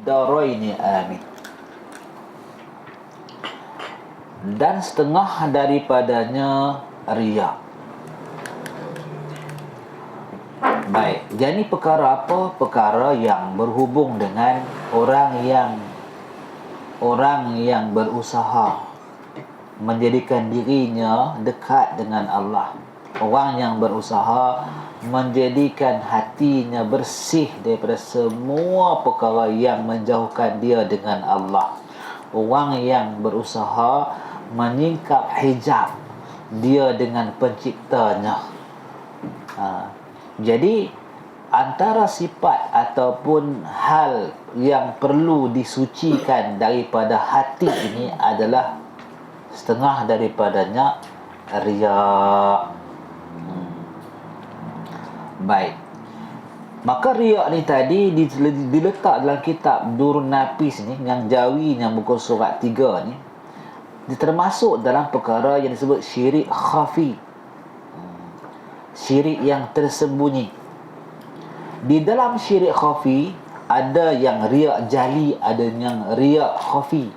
daraini amin. Dan setengah daripadanya riya. Baik, jadi perkara apa? Perkara yang berhubung dengan orang yang berusaha menjadikan dirinya dekat dengan Allah. Orang yang berusaha menjadikan hatinya bersih daripada semua perkara yang menjauhkan dia dengan Allah. Orang yang berusaha menyingkap hijab dia dengan penciptanya. Jadi antara sifat ataupun hal yang perlu disucikan daripada hati ini adalah setengah daripadanya riya. Baik. Maka riya ni tadi diletak dalam kitab Durun Napis ni, yang Jawi, yang buku surat 3 ni, termasuk dalam perkara yang disebut syirik khafi, syirik yang tersembunyi. Di dalam syirik khafi ada yang riya jali, ada yang riya khafi.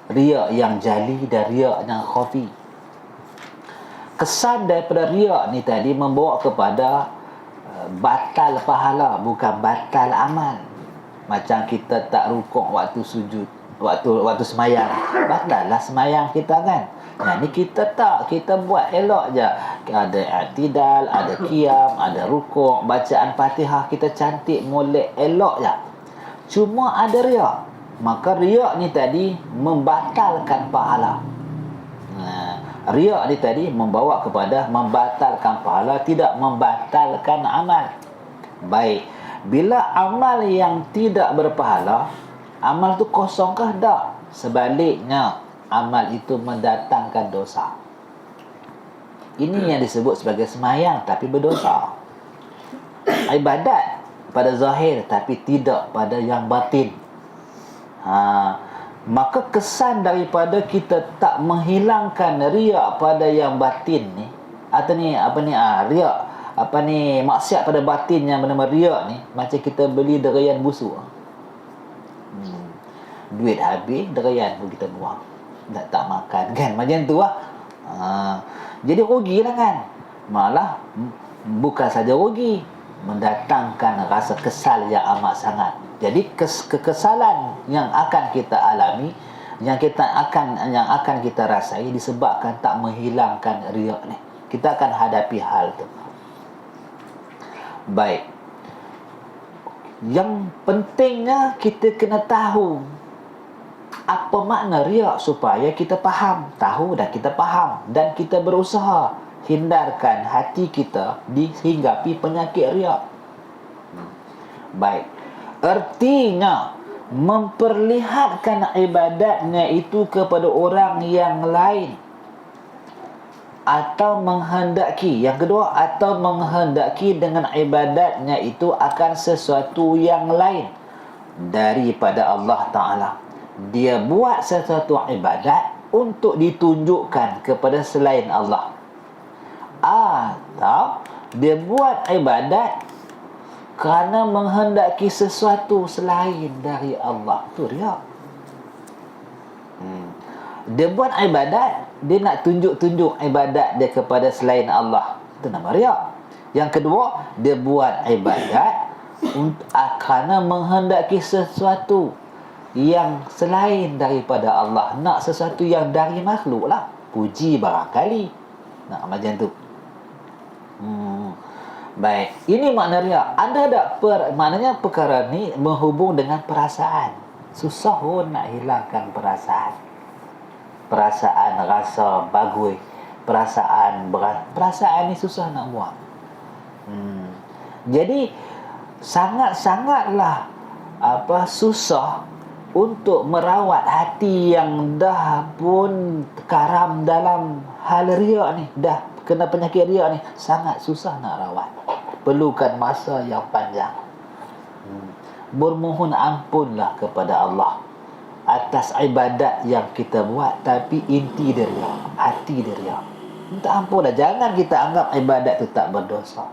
Riya yang jali dan riya yang khafi. Kesan daripada riya ni tadi membawa kepada batal pahala, bukan batal amal. Macam kita tak rukuk waktu sujud, waktu semayang, batal lah semayang kita kan. Nah, ni kita buat elok je. Ada i'tidal, ada qiyam, ada rukuk, bacaan Fatihah kita cantik, molek, elok je. Cuma ada riya. Maka riya ni tadi membatalkan pahala. Riya ni tadi membawa kepada membatalkan pahala, tidak membatalkan amal. Baik, bila amal yang tidak berpahala, amal tu kosongkah? Tak. Sebaliknya, amal itu mendatangkan dosa. Ini yang disebut sebagai semayang tapi berdosa. Ibadat pada zahir tapi tidak pada yang batin. Maka kesan daripada kita tak menghilangkan riya pada yang batin ni, atau riya, maksiat pada batin yang bernama riya ni, macam kita beli derayan busuk. Duit habis, derayan pun kita buang, tak makan kan, macam tu lah. Jadi rugilah kan. Malah bukan saja rugi, mendatangkan rasa kesal yang amat sangat. Jadi kekesalan yang akan kita alami, yang akan kita rasai disebabkan tak menghilangkan riya ni. Kita akan hadapi hal tu. Baik. Yang pentingnya kita kena tahu apa makna riya supaya kita faham, tahu dan kita faham, dan kita berusaha hindarkan hati kita dihinggapi penyakit riya. Baik. Artinya memperlihatkan ibadatnya itu kepada orang yang lain, atau menghendaki, yang kedua, atau menghendaki dengan ibadatnya itu akan sesuatu yang lain daripada Allah Ta'ala. Dia buat sesuatu ibadat untuk ditunjukkan kepada selain Allah, atau dia buat ibadat kerana menghendaki sesuatu selain dari Allah. Itu riya. Dia buat ibadat, dia nak tunjuk-tunjuk ibadat dia kepada selain Allah. Itu nama riya. Yang kedua, dia buat ibadat kerana menghendaki sesuatu yang selain daripada Allah. Nak sesuatu yang dari makhluk lah. Puji barangkali. Nak macam tu. Baik, ini makna riya. Anda tak maknanya perkara ni menghubung dengan perasaan. Susah pun nak hilangkan perasaan. Perasaan rasa bagus, perasaan berat. Perasaan ni susah nak buang. Jadi sangat-sangatlah susah untuk merawat hati yang dah pun karam dalam hal riya ni, dah kena penyakit riya ni, sangat susah nak rawat. Perlukan masa yang panjang. Bermohon ampunlah kepada Allah atas ibadat yang kita buat, tapi inti dia riya, hati dia riya. Minta ampunlah. Jangan kita anggap ibadat tu tak berdosa.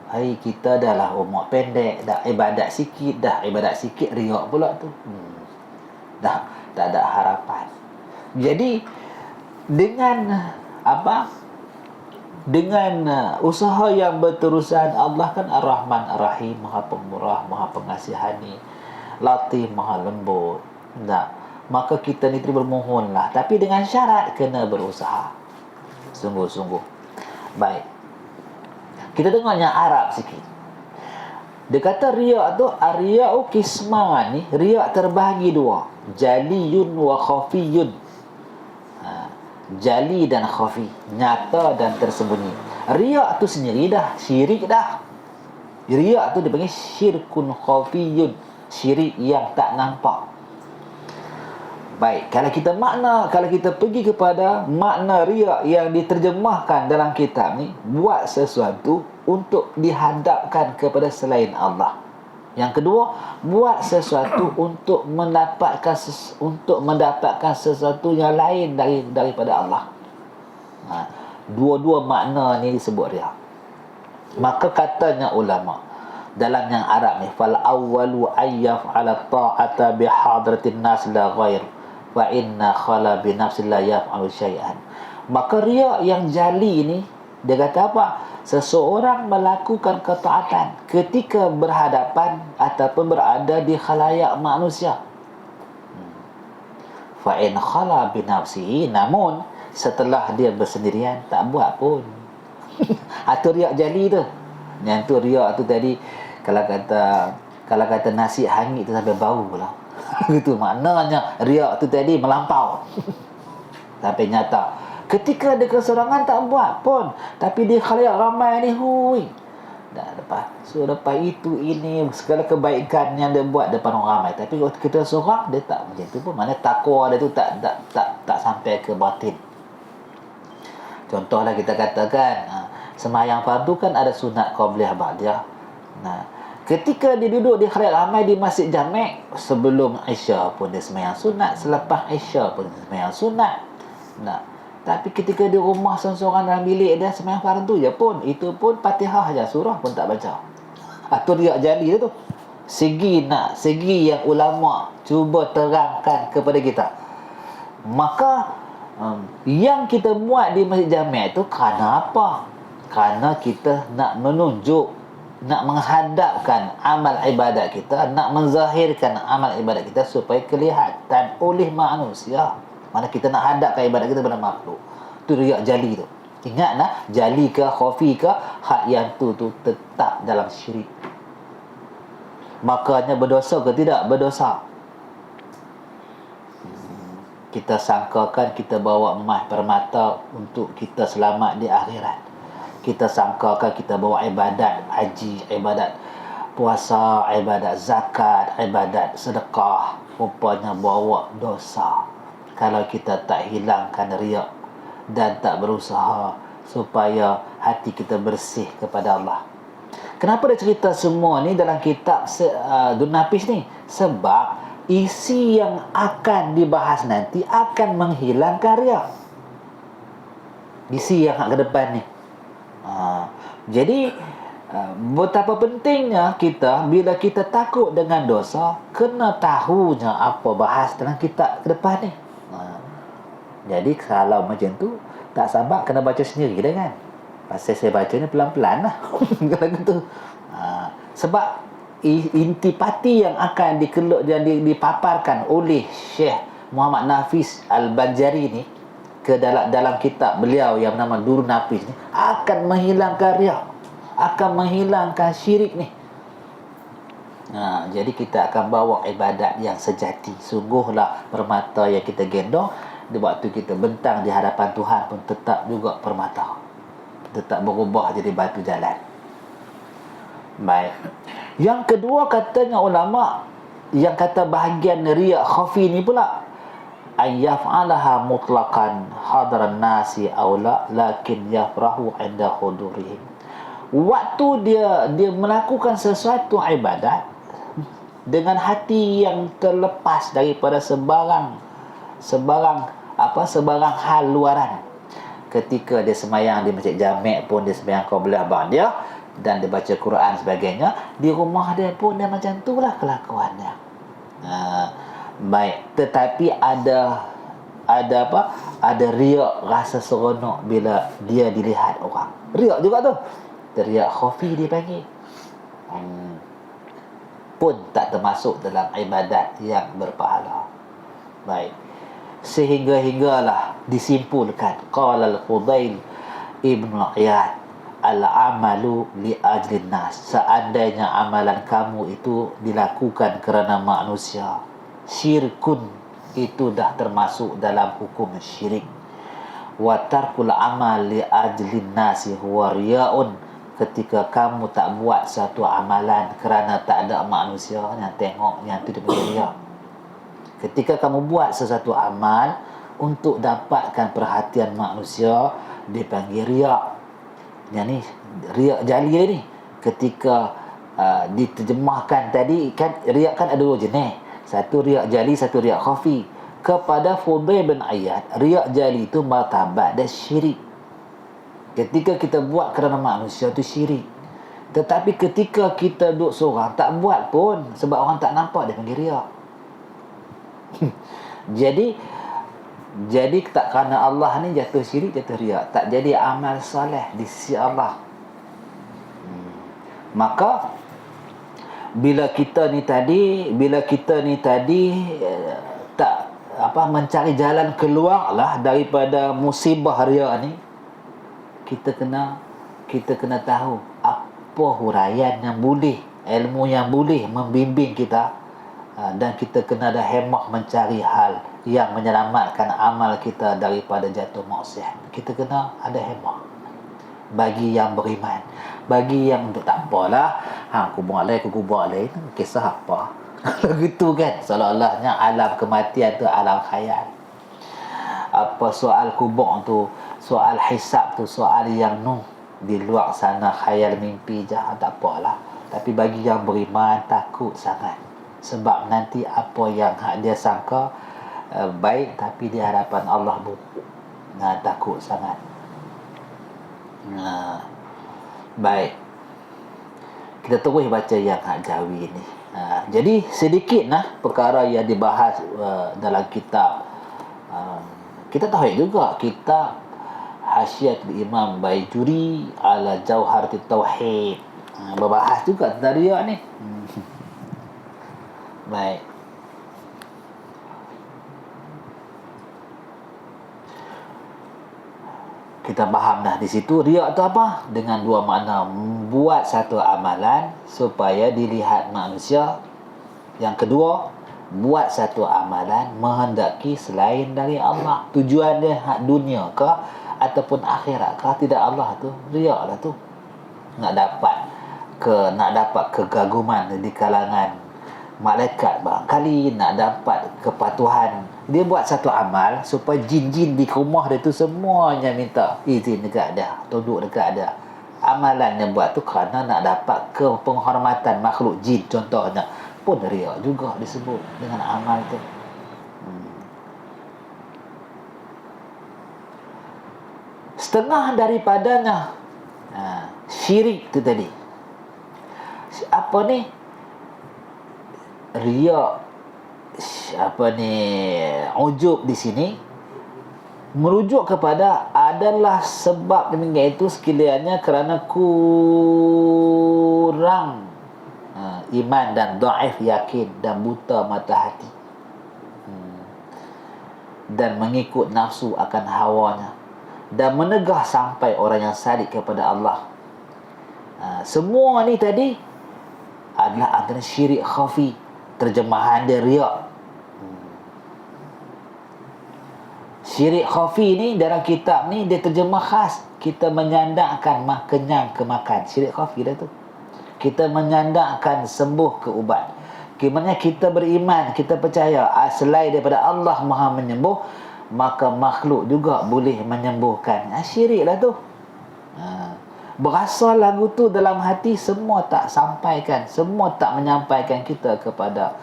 Hai, kita dah lah umur pendek, dah ibadat sikit riak pula tu. Dah tak ada harapan. Jadi dengan apa? Dengan usaha yang berterusan, Allah kan Ar-Rahman Ar-Rahim, Maha Pemurah, Maha Pengasihani, Latif, Maha Lembut. Tak. Maka kita ni bermohonlah, tapi dengan syarat kena berusaha sungguh-sungguh. Baik. Kita dengar yang Arab sikit. Dia kata riak tu, ar-riya'u qismani, riak terbahagi dua, jaliyun wa khafiyun. Jali dan khafi, nyata dan tersembunyi. Riak tu sendiri dah syirik dah. Riak tu dipanggil syirkun khafiyun, syirik yang tak nampak. Baik, kalau kita pergi kepada makna riak yang diterjemahkan dalam kitab ni, buat sesuatu untuk dihadapkan kepada selain Allah. Yang kedua, buat sesuatu untuk mendapatkan sesuatu yang lain daripada Allah. Dua-dua makna ni disebut riya. Maka katanya ulama dalam yang Arab ni, fal awwalu ayyaf ala ta'ata bi hadratin nas la ghair wa inna khala bi nafsi la yaf'alu syai'an. Maka riya yang jali ni, dia kata apa? Seseorang melakukan ketaatan ketika berhadapan ataupun berada di khalayak manusia. Fa in khala bi nafsihi, namun setelah dia bersendirian tak buat pun. Atau riak jali tu. Yang tu riak tu tadi, kalau kata nasi hangit tu sampai bau pula. Itu maknanya riak tu tadi melampau. Sampai nyata. Ketika ada keserangan tak buat pun, tapi dia khalayak ramai ni, hui. Lepas itu ini segala kebaikan yang dia buat depan orang ramai, tapi kalau kita seorang dia tak macam tu pun. Mana takwa dia tu tak sampai ke batin. Contohlah kita katakan sembahyang fardu kan ada sunat qabliyah ba'diyah. Nah, ketika dia duduk di khalayak ramai di Masjid Jami', sebelum Isya pun dia sembahyang sunat, selepas Isya pun dia sembahyang sunat. Nah, tapi ketika di rumah seorang dalam bilik dia sembahyang fardu je pun, itu pun Fatihah je, surah pun tak baca. Atau riak jali tu. Segi yang ulama cuba terangkan kepada kita. Maka yang kita buat di Masjid Jami' itu kerana apa? Kerana kita nak menunjuk, nak menghadapkan amal ibadat kita, nak menzahirkan amal ibadat kita supaya kelihatan oleh manusia. Mana kita nak hadapkan ibadat kita pada makhluk. Tu riak jali tu. Ingatlah, jali ke khafi ke, hak yang tu tetap dalam syirik. Makanya berdosa ke tidak? Berdosa. Kita sangkakan kita bawa emas permata untuk kita selamat di akhirat. Kita sangkakan kita bawa ibadat haji, ibadat puasa, ibadat zakat, ibadat sedekah, rupanya bawa dosa. Kalau kita tak hilangkan riak dan tak berusaha supaya hati kita bersih kepada Allah. Kenapa dia cerita semua ni dalam kitab Dun-Nafis ni? Sebab isi yang akan dibahas nanti akan menghilangkan riak. Isi yang ke depan ni. Jadi betapa pentingnya kita, bila kita takut dengan dosa, kena tahunya apa bahas dalam kitab ke depan ni. Jadi kalau macam tu, tak sabar kena baca sendiri dah kan. Pasal saya baca ni pelan-pelan lah. Kalau gitu. Sebab intipati yang akan dipaparkan oleh Syekh Muhammad Nafis Al-Banjari ni ke dalam kitab beliau yang bernama Dun-Nafis ni, akan menghilangkan riak, akan menghilangkan syirik ni. Jadi kita akan bawa ibadat yang sejati. Sungguhlah permata yang kita gendong di waktu kita bentang di hadapan Tuhan pun tetap juga permata, tetap berubah jadi batu jalan. Baik. Yang kedua katanya ulama, yang kata bahagian riak khafi ni pula, ayyaf'alaha mutlaqan hadaran nasi aula lakin yafrahu 'inda hudurihim. Waktu dia melakukan sesuatu ibadat dengan hati yang terlepas daripada sebarang hal luaran. Ketika dia sembahyang di Masjid Jami' pun dia sembahyang qabliyah ba'diyah, dan dia baca Quran sebagainya, di rumah dia pun dia macam itulah kelakuannya. Baik, tetapi ada apa? Ada riak rasa seronok bila dia dilihat orang. Riak juga tu. Riak khafi dipanggil. Pun tak termasuk dalam ibadat yang berpahala. Baik. Sehinggalah disimpulkan qala al-Fudail Ibn Iyad, al-amalu li ajlin nas. Seandainya amalan kamu itu dilakukan kerana manusia, syirkun, itu dah termasuk dalam hukum syirik. Wa tarkul amal li ajlin nasi huwa riyaun. Ketika kamu tak buat satu amalan kerana tak ada manusia yang tengok, yang tu dipanggil riya. Ketika kamu buat sesuatu amal untuk dapatkan perhatian manusia, dipanggil riya. Yang ni riya jali ni. Ketika diterjemahkan tadi kan, riya kan ada dua jenis. Satu riya jali, satu riya khafi. Kepada Fudail bin Iyad, riya jali itu martabat dan syirik. Ketika kita buat kerana manusia tu syirik. Tetapi ketika kita duduk seorang tak buat pun sebab orang tak nampak, dia panggil riya. Jadi tak kerana Allah ni jatuh syirik, jatuh riya, tak jadi amal soleh di sisi Allah. Maka bila kita ni tadi tak mencari jalan keluar lah daripada musibah riya ni, kita kena tahu apa huraian yang boleh, ilmu yang boleh membimbing kita, dan kita kena ada hemah mencari hal yang menyelamatkan amal kita daripada jatuh maksiat. Kita kena ada hemah bagi yang beriman. Bagi yang untuk tak apalah, kubur lain, kisah apa begitu kan, seolah-olahnya alam kematian tu alam khayal. Apa soal kubur tu, soal hisab tu, soal yang di luar sana, khayal mimpi je, tak apalah. Tapi bagi yang beriman, takut sangat. Sebab nanti apa yang dia sangka baik, tapi di hadapan Allah takut sangat. Baik, kita terus baca yang Jawi ni. Jadi sedikitlah perkara yang dibahas dalam kitab. Kita tahu juga kitab Hasyiat Imam Baijuri ala Jauharatul Tauhid, berbahas juga tentang riya ni. Baik. Kita faham dah di situ riya tu apa? Dengan dua makna, buat satu amalan supaya dilihat manusia. Yang kedua, buat satu amalan menghendaki selain dari Allah. Tujuan dia hak dunia ke ataupun akhirat ke, tidak Allah tu, riya lah tu. Nak dapat kegaguman di kalangan malaikat barangkali, nak dapat kepatuhan. Dia buat satu amal supaya jin-jin di rumah dia tu semuanya minta izin dekat dia, tunduk dekat dia. Amalan yang buat tu kerana nak dapat penghormatan makhluk jin contohnya, pun riya juga disebut dengan amal tu. Setengah daripadanya syirik tu tadi. Apa ni? Riya, ujub di sini merujuk kepada adalah sebab demikian itu sekiranya kerana kurang iman dan dhaif yakin dan buta mata hati, dan mengikut nafsu akan hawanya, dan menegah sampai orang yang salik kepada Allah. Semua ni tadi adalah antara syirik khafi, terjemahan dia riya. Syirik khafi ni dalam kitab ni dia terjemah khas, kita menyandangkan kenyang ke makan. Syirik khafi dah tu, kita menyandangkan sembuh ke ubat. Gimana kita beriman, kita percaya selain daripada Allah Maha menyembuh, maka makhluk juga boleh menyembuhkan. Syirik lah tu. Berasa lagu tu dalam hati, semua tak sampaikan, semua tak menyampaikan kita kepada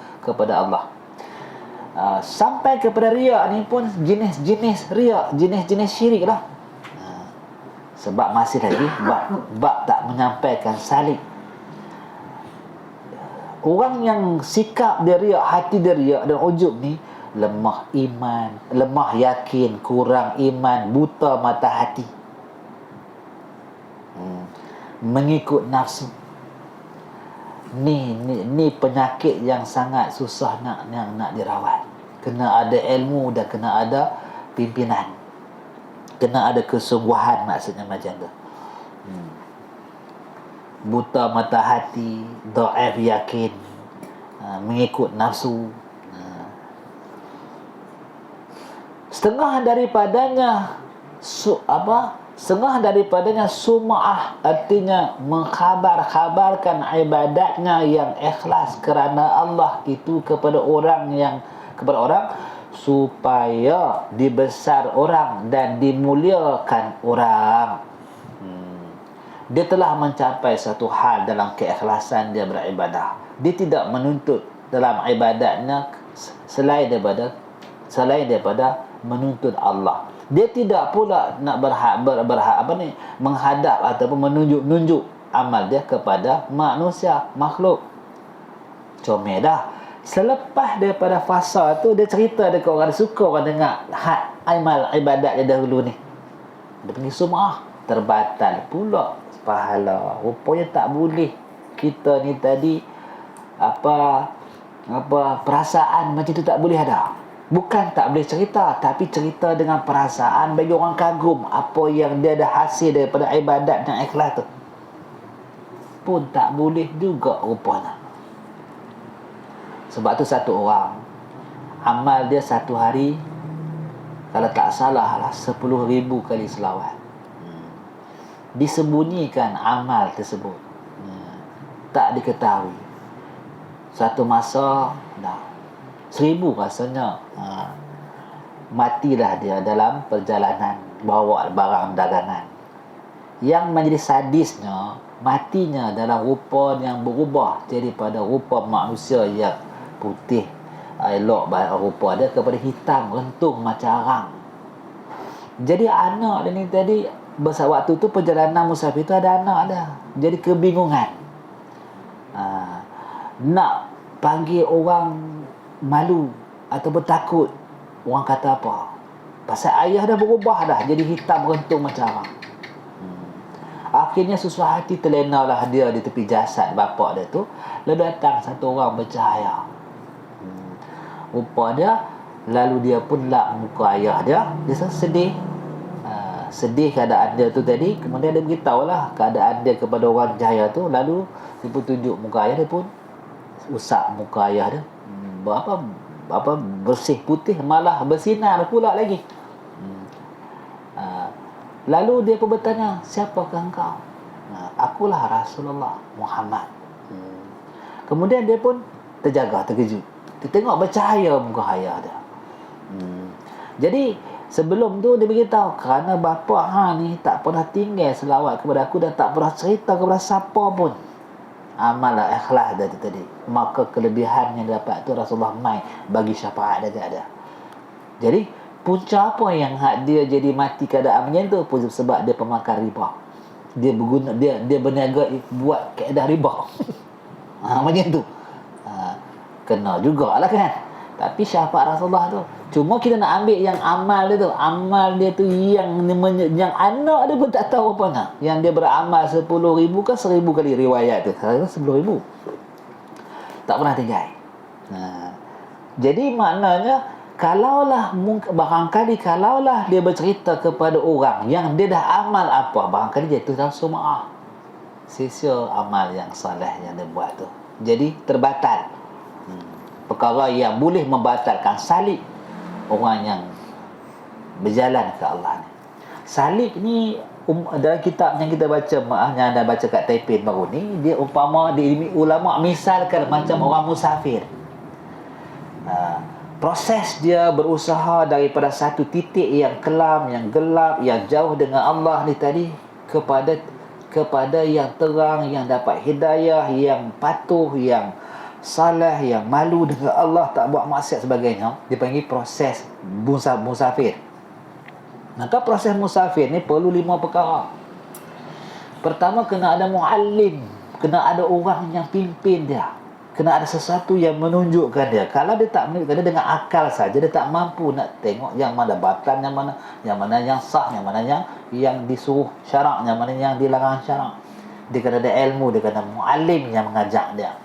Allah. Sampai kepada riya ni pun jenis-jenis riya, jenis-jenis syirik lah. Sebab masih lagi bab tak menyampaikan salib. Orang yang sikap dia riak, hati dia riak dan ujub ni lemah iman, lemah yakin, kurang iman, buta mata hati. Mengikut nafsu. Ni penyakit yang sangat susah nak dirawat. Kena ada ilmu dan kena ada pimpinan. Kena ada kesungguhan, maksudnya macam tu. Buta mata hati, dhaif yakin, mengikut nafsu. Setengah daripadanya setengah daripadanya sum'ah, artinya mengkhabar-khabarkan ibadatnya yang ikhlas kerana Allah itu kepada orang supaya dibesar orang dan dimuliakan orang. Dia telah mencapai satu hal dalam keikhlasan dia beribadah. Dia tidak menuntut dalam ibadatnya selain daripada menuntut Allah. Dia tidak pula nak menghadap ataupun menunjuk amal dia kepada manusia, makhluk. Comel dah. Selepas daripada fasa tu, dia cerita dekat orang, dia suka orang dengar amal ibadat dia dahulu ni. Dia panggil sum'ah, terbatal pula pahala. Rupanya tak boleh kita ni tadi perasaan macam tu tak boleh ada. Bukan tak boleh cerita, tapi cerita dengan perasaan bagi orang kagum apa yang dia dah hasil daripada ibadat yang ikhlas tu pun tak boleh juga rupanya. Sebab tu satu orang amal dia satu hari, kalau tak salah lah 10,000 kali selawat. Disembunyikan amal tersebut, tak diketahui. Satu masa dah 1,000 rasanya, matilah dia dalam perjalanan bawa barang dagangan. Yang menjadi sadisnya, matinya dalam rupa yang berubah daripada rupa manusia yang putih elok rupa dia kepada hitam rentung macam arang. Jadi anak dia ni tadi, waktu tu perjalanan musafir tu ada anak dia, jadi kebingungan. Nak panggil orang malu atau bertakut, orang kata apa, pasal ayah dah berubah dah, jadi hitam rentung macam arang. Akhirnya susah hati terlenalah dia di tepi jasad bapak dia tu. Lalu datang satu orang bercahaya, rupa dia. Lalu dia pun lap muka ayah dia. Dia sedih, sedih keadaan dia tu tadi. Kemudian dia beritahulah keadaan dia kepada orang cahaya tu. Lalu dia pun tunjuk muka ayah, dia pun usap muka ayah dia, bersih putih, malah bersinar pula lagi. Lalu dia pun bertanya, siapakah engkau? Akulah Rasulullah Muhammad. Kemudian dia pun terkejut. Dia tengok bercahaya muka ayah dia. Jadi sebelum tu dia beritahu, kerana bapa ni tak pernah tinggal selawat kepada aku dan tak pernah cerita kepada siapa pun amal ikhlas dia tu tadi, maka kelebihan yang dapat tu Rasulullah mai bagi syafaat dia ada. Jadi punca apa yang dia jadi mati keadaan macam tu pun sebab dia pemakan riba. Dia berniaga buat kaedah riba. Macam tu. Kena jugalah kan. Tapi syafaat Rasulullah tu, cuma kita nak ambil yang amal dia tu. Amal dia tu yang anak dia pun tak tahu apa nak. Yang dia beramal 10,000 ke 1,000 kali riwayat tu. 10,000. Tak pernah tinggal. Jadi maknanya, barangkali dia bercerita kepada orang yang dia dah amal apa, barangkali dia tu dalam sum'ah, sia-sia amal yang soleh yang dia buat tu. Jadi terbatal. Perkara yang boleh membatalkan salib orang yang berjalan ke Allah ni. Salib ni dalam kitab yang kita baca, yang anda baca kat Taipei baru ni, dia umpama ulama misalkan macam orang musafir. Proses dia berusaha daripada satu titik yang kelam, yang gelap, yang jauh dengan Allah ni tadi, kepada yang terang, yang dapat hidayah, yang patuh, yang saleh, yang malu dengan Allah, tak buat maksiat sebagainya. Dipanggil proses musafir. Maka proses musafir ni perlu 5 perkara. Pertama kena ada muallim, kena ada orang yang pimpin dia, kena ada sesuatu yang menunjukkan dia. Kalau dia tak menunjukkan dia dengan akal saja, dia tak mampu nak tengok yang mana batal, yang mana yang sah, yang mana yang disuruh syarak, yang mana yang dilarang syarak. Dia kena ada ilmu, dia kena muallim yang mengajak dia.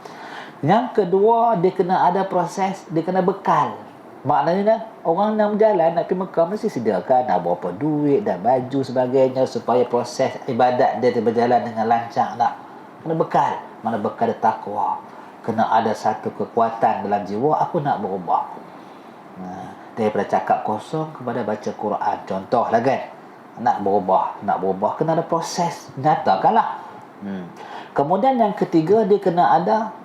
Yang kedua, dia kena ada proses, dia kena bekal. Maknanya orang nak berjalan nak pergi Mekah mesti sediakan nak berapa duit dan baju sebagainya supaya proses ibadat dia berjalan dengan lancar. Tak kena bekal. Mana bekal dia takwa, kena ada satu kekuatan dalam jiwa, aku nak berubah. Daripada cakap kosong kepada baca Quran, contohlah kan. Nak berubah kena ada proses, nyatakanlah. Kemudian yang ketiga, dia kena ada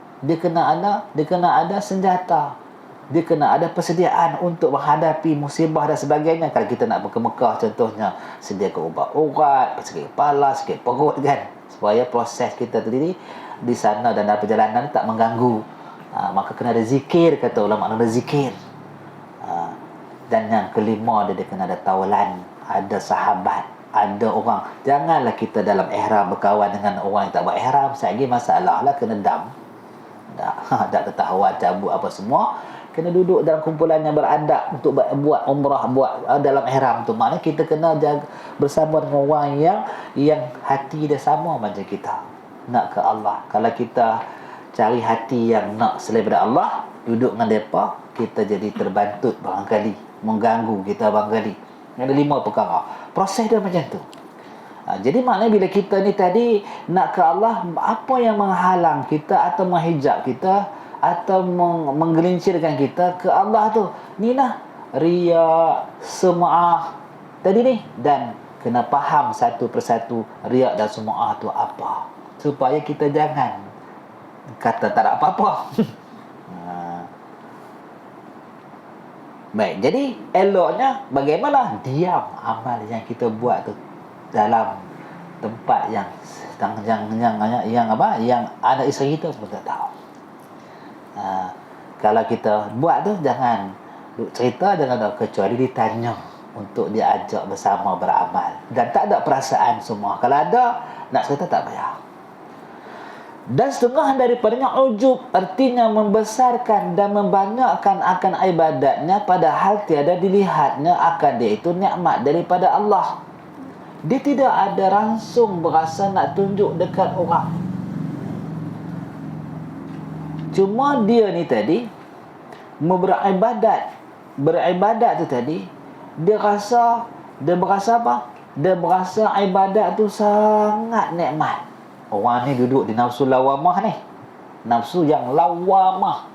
senjata. Dia kena ada persediaan untuk menghadapi musibah dan sebagainya. Kalau kita nak pergi Mekah contohnya, sediakan ubat-ubat, sakit kepala, sakit perut kan, supaya proses kita sendiri di sana dan dalam perjalanan tak mengganggu. Maka kena ada zikir, kata ulama, ada zikir. Dan yang kelima, dia kena ada tawalan, ada sahabat, ada orang. Janganlah kita dalam ihram berkawan dengan orang yang tak buat ihram. Lagi masalah lah, kena dam. Tak ketahuan cabut apa semua. Kena duduk dalam kumpulan yang beradab untuk buat umrah, buat dalam ihram tu. Maknanya kita kena jaga bersama dengan orang yang hati dia sama macam kita, nak ke Allah. Kalau kita cari hati yang nak selain daripada Allah, duduk dengan mereka, kita jadi terbantut barangkali, mengganggu kita barangkali. Ada 5 perkara. Proses dia macam tu. Jadi maknanya bila kita ni tadi nak ke Allah, apa yang menghalang kita atau menghijab kita atau menggelincirkan kita ke Allah tu? Ni lah riya, sum'ah tadi ni. Dan kena faham satu persatu riya dan sum'ah tu apa, supaya kita jangan kata tak ada apa-apa. Baik, jadi eloknya bagaimana? Diam amal yang kita buat tu dalam tempat yang anak isteri kita pun tak tahu. Kalau kita buat tu, jangan cerita, jangan ada, kecuali ditanya untuk diajak bersama beramal. Dan tak ada perasaan semua. Kalau ada, nak cerita tak payah. Dan setengah daripadanya ujub, artinya membesarkan dan membanyakkan akan ibadatnya, padahal tiada dilihatnya akan dia itu nikmat daripada Allah. Dia tidak ada langsung berasa nak tunjuk dekat orang. Cuma dia ni tadi beribadat tu tadi, dia berasa apa? Dia berasa ibadat tu sangat nikmat. Orang ni duduk di nafsu lawamah ni, nafsu yang lawamah.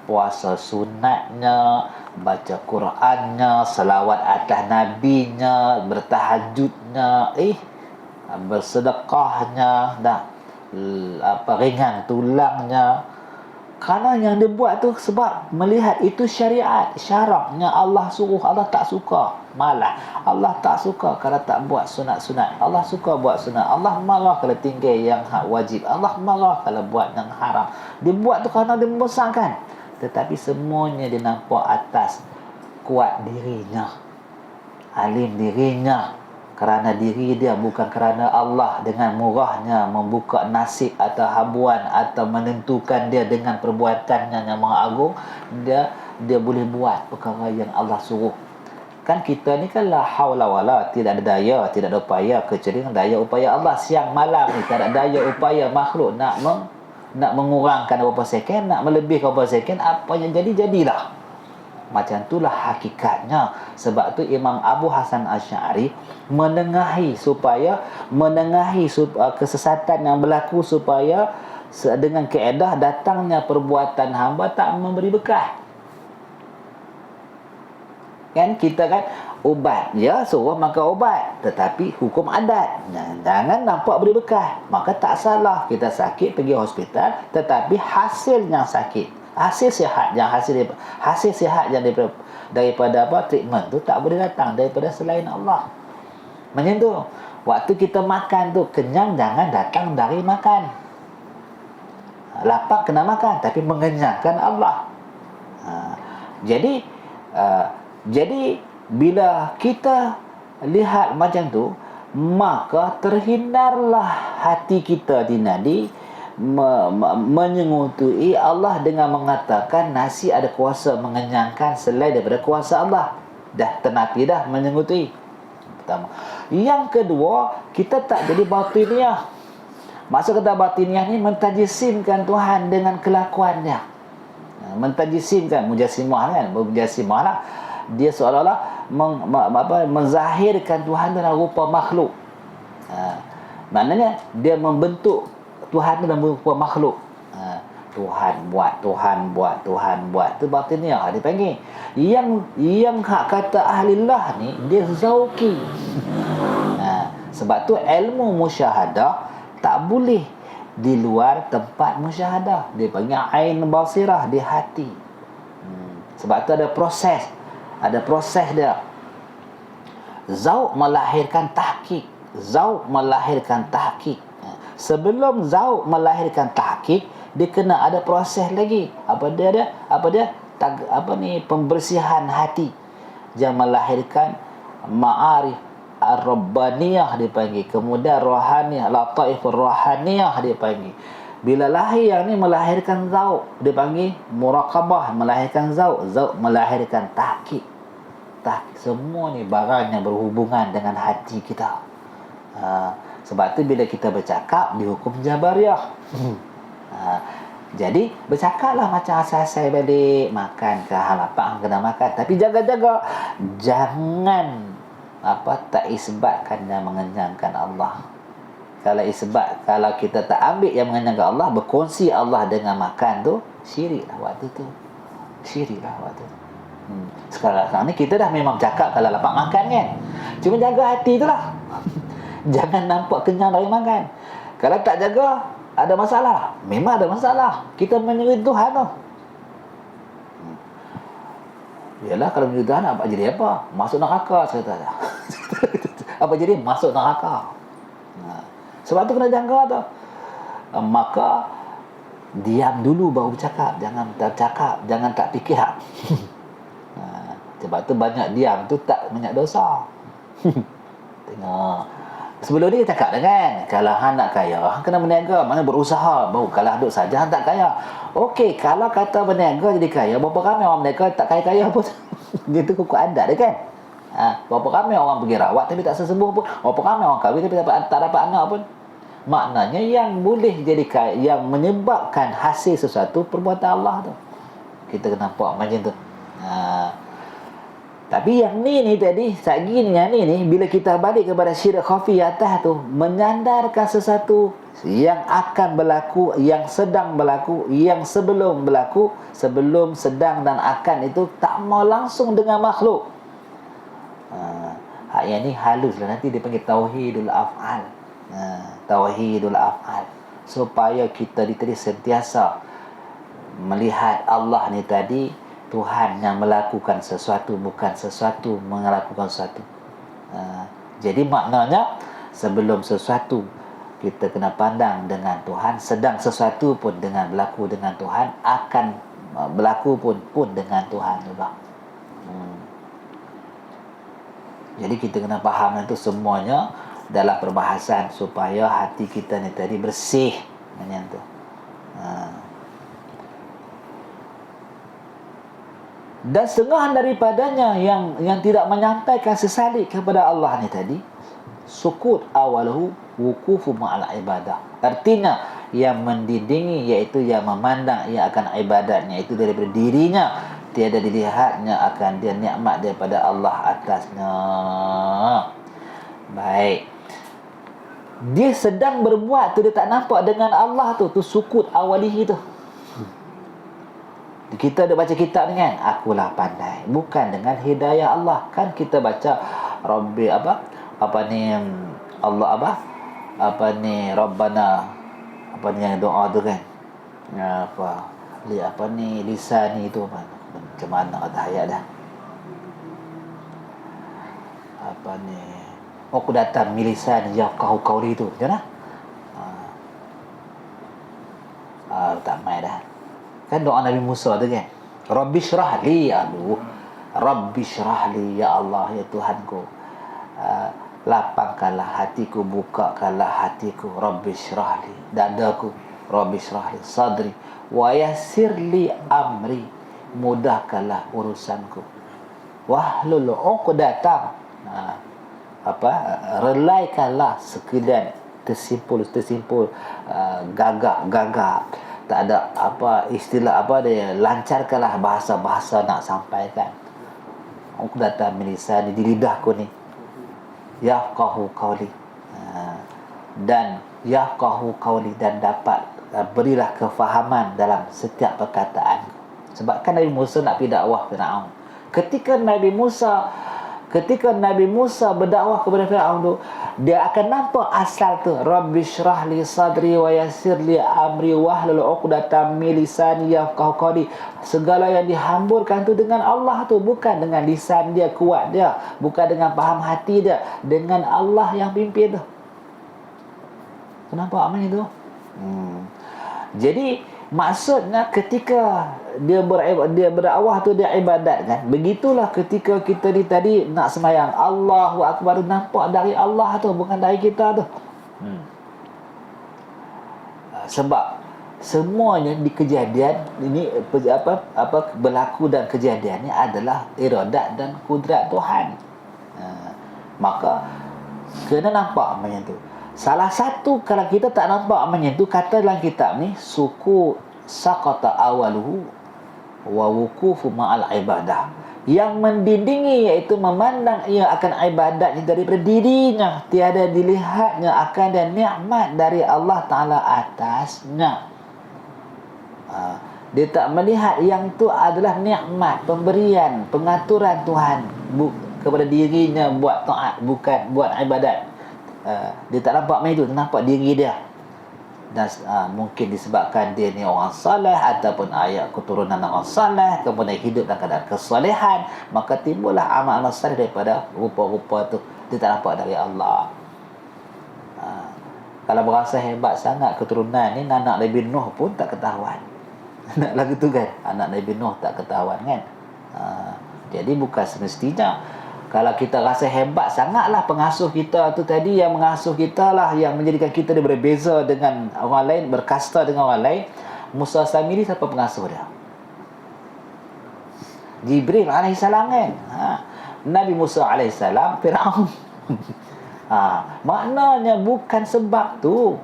Puasa sunatnya, baca Qurannya, selawat atas nabinya, bertahajudnya, bersedekahnya, ringan tulangnya. Kerana yang dia buat tu sebab melihat itu syariat, syaraknya Allah suruh. Allah tak suka, malah Allah tak suka kalau tak buat sunat-sunat. Allah suka buat sunat. Allah marah kalau tinggal yang wajib. Allah marah kalau buat yang haram. Dia buat tu kerana dia membesarkan. Tetapi semuanya dia nampak atas kuat dirinya, alim dirinya, kerana diri dia, bukan kerana Allah dengan murahnya membuka nasib atau habuan atau menentukan dia dengan perbuatannya yang maha agung. Dia boleh buat perkara yang Allah suruh. Kan kita ni kan la haula wala, tidak ada daya, tidak ada upaya kecuali dengan daya upaya Allah. Siang malam ni tak ada daya upaya makhluk nak mengurangkan beberapa second, nak melebihkan beberapa second. Apa yang jadilah. Macam itulah hakikatnya. Sebab tu Imam Abu Hasan Asy'ari menengahi kesesatan yang berlaku, supaya dengan kaedah datangnya perbuatan hamba tak memberi bekal. Kan kita kan ubat, ya suruh makan ubat, tetapi hukum adat, jangan nampak beri bekal. Maka tak salah kita sakit pergi hospital, tetapi hasilnya sakit, hasil sihat yang daripada treatment tu tak boleh datang daripada selain Allah. Macam tu. Waktu kita makan tu, kenyang jangan datang dari makan. Lapar kena makan, tapi mengenyangkan Allah. Jadi bila kita lihat macam tu, maka terhindarlah hati kita menyengutui Allah dengan mengatakan nasi ada kuasa mengenyangkan selain daripada kuasa Allah. Dah ternapi dah menyengutui. Pertama. Yang kedua, kita tak jadi batiniah. Maksud kata batiniah ni mentajisimkan Tuhan dengan kelakuannya. Mentajisimkan, mujassimah kan, mujassimah lah. Dia seolah-olah menzahirkan Tuhan dalam rupa makhluk. Maknanya dia membentuk Tuhan dalam rupa makhluk. Tuhan buat, Tuhan buat, Tuhan buat. Itu batiniah dipanggil. Yang hak kata ahlillah ni dia zauki. Sebab tu ilmu musyahadah tak boleh di luar tempat musyahadah. Dia panggil ain basirah di hati. Sebab tu ada proses. Ada proses dia. Zauq melahirkan tahqiq. Zauq melahirkan tahqiq. Sebelum zauq melahirkan tahqiq, dia kena ada proses lagi. Apa dia? Pembersihan hati. Yang melahirkan ma'arif ar-rabbaniyah dipanggil. Kemudian rohaniyah, lataifur rohaniyah dipanggil. Bila lahir yang ni melahirkan zauq, dipanggil muraqabah, melahirkan zauq, zauq melahirkan tahqiq. Semua ni barang yang berhubungan dengan hati kita. Sebab tu bila kita bercakap dihukum Jabariyah. Jadi bercakaplah macam asal-asal balik, makan ke halapak kena makan, tapi jaga-jaga jangan tak isbatkan dan mengenyangkan Allah. Kalau kita tak ambil yang mengenyangkan Allah, berkongsi Allah dengan makan tu, syiriklah waktu tu. Sekarang ni kita dah memang cakap kalau lapar makan kan. Cuma jaga hati tu lah. Jangan nampak kenyang dari makan. Kalau tak jaga, ada masalah. Memang ada masalah. Kita menyuruh Tuhan tu. Yalah, kalau menyuruh Tuhan apa jadi apa? Masuk neraka, saya kata. Apa jadi? Masuk neraka. Sebab tu kena jaga tu. Maka diam dulu baru bercakap. Jangan tak cakap, jangan tak fikir. Sebab tu banyak diam tu tak banyak dosa. Tengok. Sebelum ni cakap dah kan, kalau hang nak kaya, hang kena berniaga, mana berusaha. Baru kalau duduk saja hang tak kaya. Okey, kalau kata berniaga jadi kaya, berapa ramai orang berniaga tak kaya-kaya pun. Gitu kuku adat dia kan. Berapa ramai orang pergi rawat tapi tak sembuh pun. Berapa ramai orang kahwin tapi tak dapat anak pun. Maknanya yang boleh jadi kaya, yang menyebabkan hasil sesuatu perbuatan Allah tu. Kita kena nampak macam tu. Tapi yang ni tadi, yang ni bila kita balik kepada syirik khafi atas tu, menyandarkan sesuatu yang akan berlaku, yang sedang berlaku, yang sebelum berlaku, sebelum, sedang dan akan itu tak mau langsung dengan makhluk. Yang ni halus lah, nanti dia panggil tauhidul af'al. Tauhidul af'al, supaya kita tadi sentiasa melihat Allah ni tadi Tuhan yang melakukan sesuatu, bukan sesuatu melakukan sesuatu. Jadi maknanya sebelum sesuatu kita kena pandang dengan Tuhan, sedang sesuatu pun dengan berlaku dengan Tuhan, akan berlaku pun dengan Tuhan juga. Jadi kita kena faham itu semuanya dalam perbahasan supaya hati kita ni tadi bersih macam tu. Dan setengah daripadanya yang tidak menyampaikan sesalik kepada Allah ni tadi, sukut awalahu wukufu ma'al ibadah. Artinya yang mendidingi, iaitu yang memandang ia akan ibadatnya itu daripada dirinya, tiada dilihatnya akan dia nikmat daripada Allah atasnya. Baik, dia sedang berbuat tu, dia tak nampak dengan Allah tu sukut awalihi tu. Kita ada baca kitab ni kan, akulah pandai, bukan dengan hidayah Allah. Kan kita baca Rabbi Allah Rabbana yang doa tu kan, lisani tu macam mana ada ayat dah, aku datang milisan ya kau tu macam mana? Tak main dah. Kan doa Nabi Musa tu kan, Rabbi syrah li, Rabbi syrah li, ya Allah, ya Tuhanku, lapangkanlah hatiku, bukakanlah hatiku, Rabbi syrahli, dadaku, Rabbi syrahli sadri, wa yassirli amri, mudahkanlah urusanku, wahlul 'uqdatam, relaikanlah sekalian tersimpul gagak, tak ada istilah dia, lancarkanlah bahasa-bahasa nak sampaikan, 'uqdatam min lisani, di lidahku ni, yafqahu qawli, dan yafqahu qawli, dan dapat berilah kefahaman dalam setiap perkataan. Sebab kan Nabi Musa nak pergi dakwah Firaun. Ketika Nabi Musa berdakwah kepada Firaun tu, dia akan nampak asal tu, Rabbi syrah li sadri wa yassir li amri wahlul 'uqdatam min lisani yafqahu qawli. Segala yang dihamburkan tu dengan Allah tu, bukan dengan lisan dia kuat dia, bukan dengan faham hati dia, dengan Allah yang pimpin tu. Kenapa macam tu? Jadi maksudnya ketika dia berdakwah tu, dia ibadat kan. Begitulah ketika kita ni tadi nak sembahyang, Allahu Akbar, nampak dari Allah tu, bukan dari kita tu. Sebab semuanya di kejadian ini berlaku, dan kejadian ni adalah iradat dan kudrat Tuhan. Maka kena nampak macam tu. Salah satu, kalau kita tak nampak macam tu, kata dalam kitab ni, suku saqata awaluhu wa wukufu ma'al ibadah, yang mendindingi iaitu memandang ia akan ibadatnya daripada dirinya, tiada dilihatnya akan dan nikmat dari Allah Ta'ala atasnya. Dia tak melihat yang tu adalah nikmat, pemberian, pengaturan Tuhan kepada dirinya buat taat, bukan buat ibadat. Dia tak nampak macam itu, dia nampak diri dia. Dan mungkin disebabkan dia ni orang saleh, ataupun ayat keturunan orang saleh, kemudian hidup dalam keadaan kesalehan, maka timbullah amal-amal saleh daripada rupa-rupa tu. Dia tak nampak dari Allah. Kalau berasa hebat sangat keturunan ni, anak Nabi Nuh pun tak ketahuan. Nak lagu tu kan, anak Nabi Nuh tak ketahuan kan. Jadi bukan semestinya kalau kita rasa hebat sangatlah pengasuh kita tu tadi, yang mengasuh kita lah yang menjadikan kita dia berbeza dengan orang lain, berkasta dengan orang lain. Musa Samiri siapa pengasuh dia? Jibril alaihissalam kan. Nabi Musa alaihissalam Firaun. Maknanya bukan sebab tu.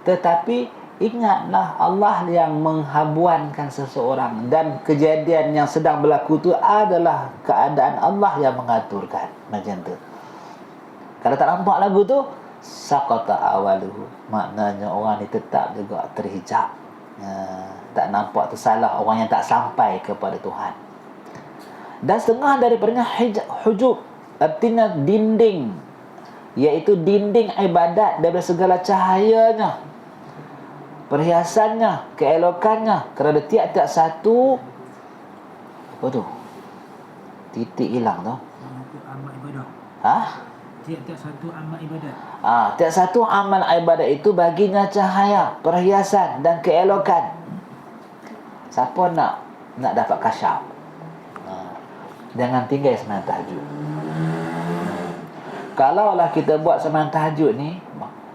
Tetapi ingatlah Allah yang menghabuankan seseorang, dan kejadian yang sedang berlaku tu adalah keadaan Allah yang mengaturkan. Macam tu. Kalau tak nampak lagu tu, saqata awaluhu, maknanya orang ni tetap juga terhijab. Tak nampak tu salah, orang yang tak sampai kepada Tuhan. Dan setengah daripadanya hujub, artinya dinding, iaitu dinding ibadat daripada segala cahayanya, perhiasannya, keelokannya, kerana tiap-tiap satu apa tu? Titik hilang tu. Amal ibadah. Tiap-tiap satu amal ibadat. Tiap satu amal ibadat itu baginya cahaya, perhiasan dan keelokan. Siapa nak dapat kasyaf? Jangan tinggal sembahyang tahajud. Kalaulah kita buat sembahyang tahajud ni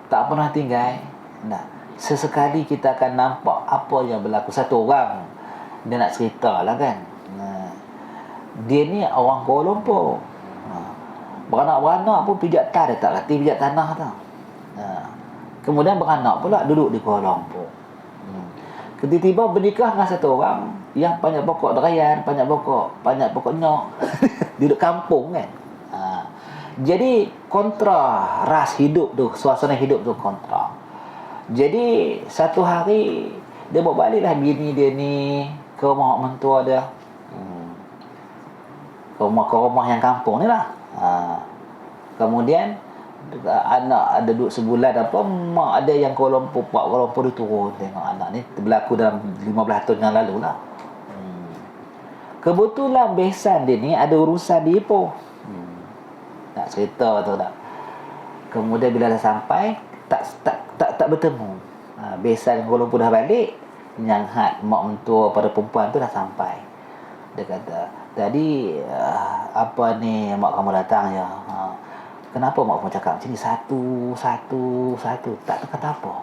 tak pernah tinggal, sesekali kita akan nampak apa yang berlaku. Satu orang dia nak cerita lah kan, dia ni orang Kuala Lumpur, beranak-beranak pun pijak tanah, dia tak reti pijak tanah tau. Kemudian beranak pula duduk di Kuala Lumpur. Tiba-tiba bernikah dengan satu orang yang banyak pokok derayan, banyak pokok nyok. Duduk kampung kan. Jadi kontra ras hidup tu, suasana hidup tu kontra. Jadi satu hari dia bawa baliklah bini dia ni ke rumah mentua dia, ke rumah yang kampung ni lah. Kemudian anak ada duduk sebulan apa, mak ada yang Kuala Lumpur, Pak Kuala Lumpur dia turun tengok anak ni, berlaku dalam 15 tahun yang lalu lah. Kebetulan besan dia ni ada urusan di Ipoh. Nak cerita tu tak. Kemudian bila dah sampai tak bertemu. Besan Kuala Lumpur dah balik, yang had mak mentua pada perempuan tu dah sampai. Dia kata, tadi apa ni mak kamu datang ya. Kenapa mak kamu cakap macam ni? Satu. Tak tahu kata apa.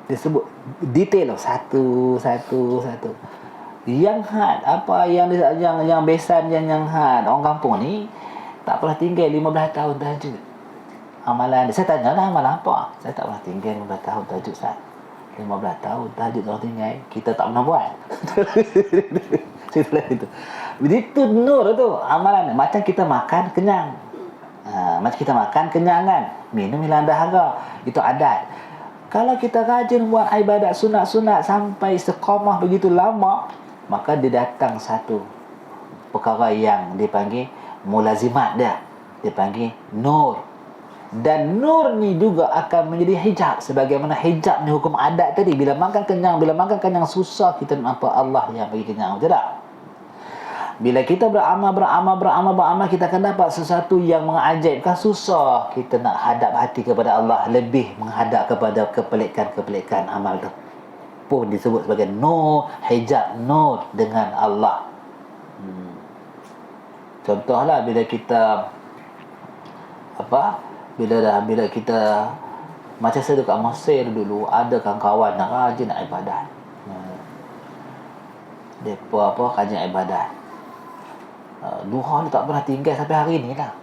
Dia sebut detail loh. Satu. Yang had apa yang besan yang had orang kampung ni tak pernah tinggal 15 tahun tahajud. Amalan dia, saya tanya lah amalan apa? Saya tak pernah tinggal 15 tahun tahajud Ustaz. 15 tahun tahajud orang tinggal, kita tak pernah buat. Cerita itu. Begitu nur tu amalan. Macam kita makan kenyang. Macam kita makan kenyang kan, minum hilang dahaga, itu adat. Kalau kita rajin buat ibadat sunat-sunat sampai istiqamah begitu lama, maka dia datang satu perkara yang dipanggil mulazimat dia, dipanggil nur. Dan nur ni juga akan menjadi hijab, sebagaimana hijab ni hukum adat tadi. Bila makan kenyang susah, kita nak apa? Allah yang bagi kenyang, betul tak? Bila kita beramal, kita akan dapat sesuatu yang mengajaibkan. Susah kita nak hadap hati kepada Allah, lebih menghadap kepada kepelikan amal tu pun disebut sebagai nur, hijab nur dengan Allah. Contohlah bila kita bila kita macam saya dekat Mesir dulu, ada kawan-kawan yang rajin nak ibadat. Depa kajian ibadat. Duha ni tak pernah tinggal sampai hari ni lah.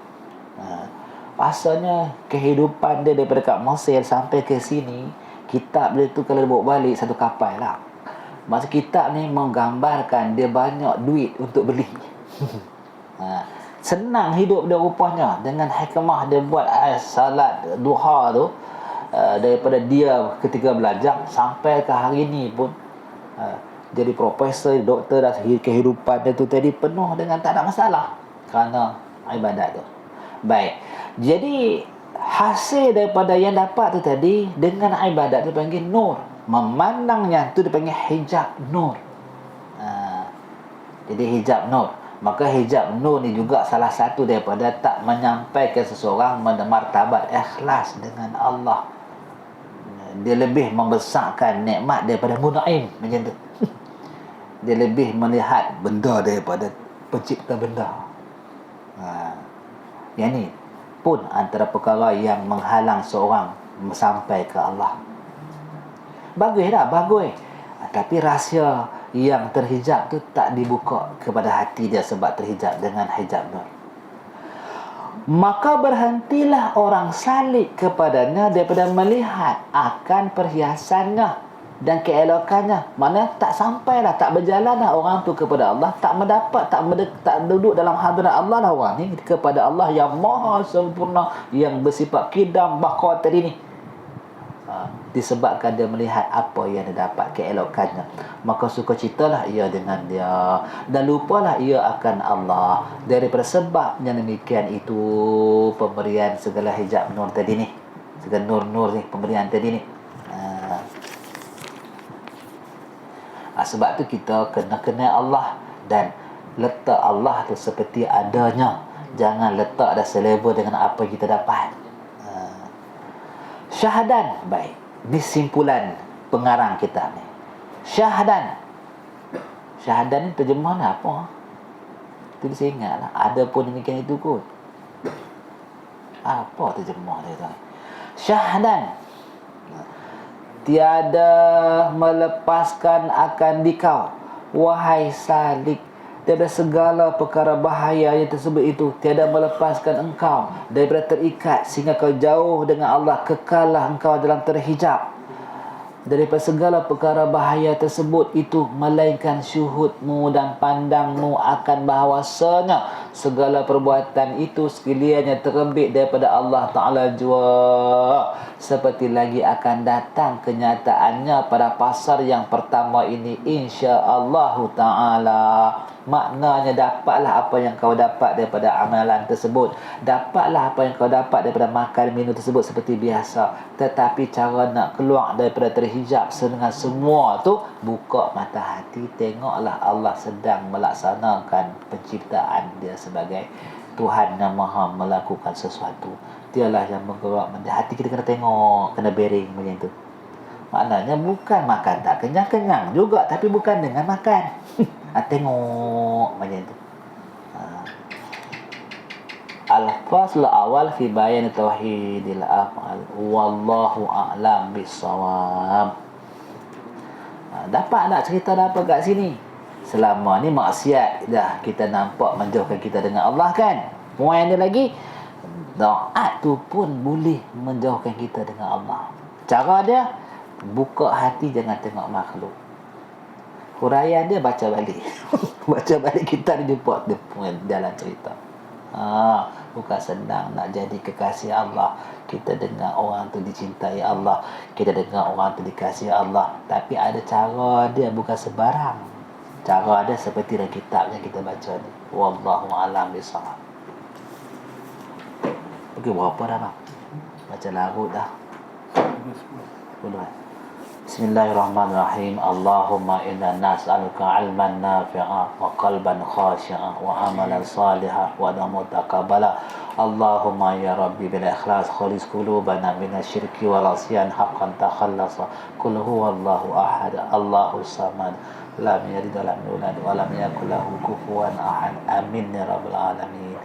Pasalnya kehidupan dia daripada kat Mesir sampai ke sini, kitab dia tu kalau dia bawa balik satu kapal lah. Masa kitab ni menggambarkan dia banyak duit untuk beli. Senang hidup dia rupanya, dengan hikmah dia buat salat duha tu. Daripada dia ketika belajar sampai ke hari ni pun jadi profesor, doktor, dan kehidupan dia tu tadi penuh dengan tak ada masalah kerana ibadat tu. Baik, jadi hasil daripada yang dapat tu tadi dengan ibadat tu panggil nur. Memandangnya tu dipanggil hijab nur. Jadi hijab nur. Maka hijab nur ni juga salah satu daripada tak menyampaikan seseorang martabat ikhlas dengan Allah. Dia lebih membesarkan nikmat daripada Mun'im, macam tu. Dia lebih melihat benda daripada pencipta benda. Yang ni pun antara perkara yang menghalang seorang sampai ke Allah. Bagus dah, bagus. Tapi rahsia yang terhijab tu tak dibuka kepada hati dia sebab terhijab dengan hijab nur. Maka berhentilah orang salik kepadanya daripada melihat akan perhiasannya dan keelokannya. Mana tak sampailah, tak berjalanlah orang tu kepada Allah, tak mendapat, tak duduk dalam hadirat Allah lah orang ni kepada Allah yang maha sempurna, yang bersifat kidam baqa tadi ni. Disebabkan dia melihat apa yang dia dapat, keelokannya, maka sukacitalah ia dengan dia dan lupalah ia akan Allah. Daripada sebab yang demikian itu pemberian segala hijab nur tadi ni, segala nur-nur ni, pemberian tadi ni. Sebab tu kita kena kenal Allah dan letak Allah tu seperti adanya. Jangan letak dah selevel dengan apa kita dapat. Syahadan. Baik, ni simpulan pengarang kita ni. Syahadan ni terjemahan apa? Tu saya ingat lah. Ada pun demikian itu kot. Apa terjemah dia tu? Syahadan, tiada melepaskan akan dikau, wahai salik, daripada segala perkara bahaya yang tersebut itu. Tiada melepaskan engkau daripada terikat sehingga kau jauh dengan Allah. Kekallah engkau dalam terhijab daripada segala perkara bahaya tersebut itu, melainkan syuhudmu dan pandangmu akan bahawasanya segala perbuatan itu sekaliannya terbit daripada Allah Ta'ala jua. Seperti lagi akan datang kenyataannya pada pasar yang pertama ini, insya-Allah Ta'ala. Maknanya dapatlah apa yang kau dapat daripada amalan tersebut, dapatlah apa yang kau dapat daripada makan minum tersebut seperti biasa. Tetapi cara nak keluar daripada terhijab dengan semua tu, buka mata hati, tengoklah Allah sedang melaksanakan penciptaan dia sebagai Tuhan yang maha melakukan sesuatu. Dialah yang menggerak. Hati kita kena tengok, kena bearing macam tu. Maknanya bukan makan tak kenyang-kenyang juga, tapi bukan dengan makan. Tengok macam tu. Al-fasl awal fi bayan tauhidil af'al. Wallahu a'lam bissawab. Dapat nak cerita dah apa kat sini? Selama ni maksiat dah kita nampak menjauhkan kita dengan Allah kan? Poin dia lagi, taat tu pun boleh menjauhkan kita dengan Allah. Cara dia, buka hati, jangan tengok makhluk. Huraian dia baca balik. Baca balik kita ni jumpa dia punya jalan cerita. Bukan senang nak jadi kekasih Allah. Kita dengar orang tu dicintai Allah, kita dengar orang tu dikasihi Allah, tapi ada cara dia, bukan sebarang. Cara dia seperti dalam kitab yang kita baca ni. Wallahu a'lam bissawab. Okey, berapa dah bang? Baca larut dah. Boleh. Bismillahirrahmanirrahim. Allahumma inna nas'aluka 'ilman nafi'a wa qalban khashi'a wa amalan salihan wa damu taqabbala. Allahumma ya Rabbi bil ikhlas khalis qulubana minasyirki wal 'asyan haqqan takhallasa. Qul huwallahu ahad, Allahus samad, lam yalid wa lam yulad wa lam yakul lahu kufuwan ahad. Amin ya rabbal alamin.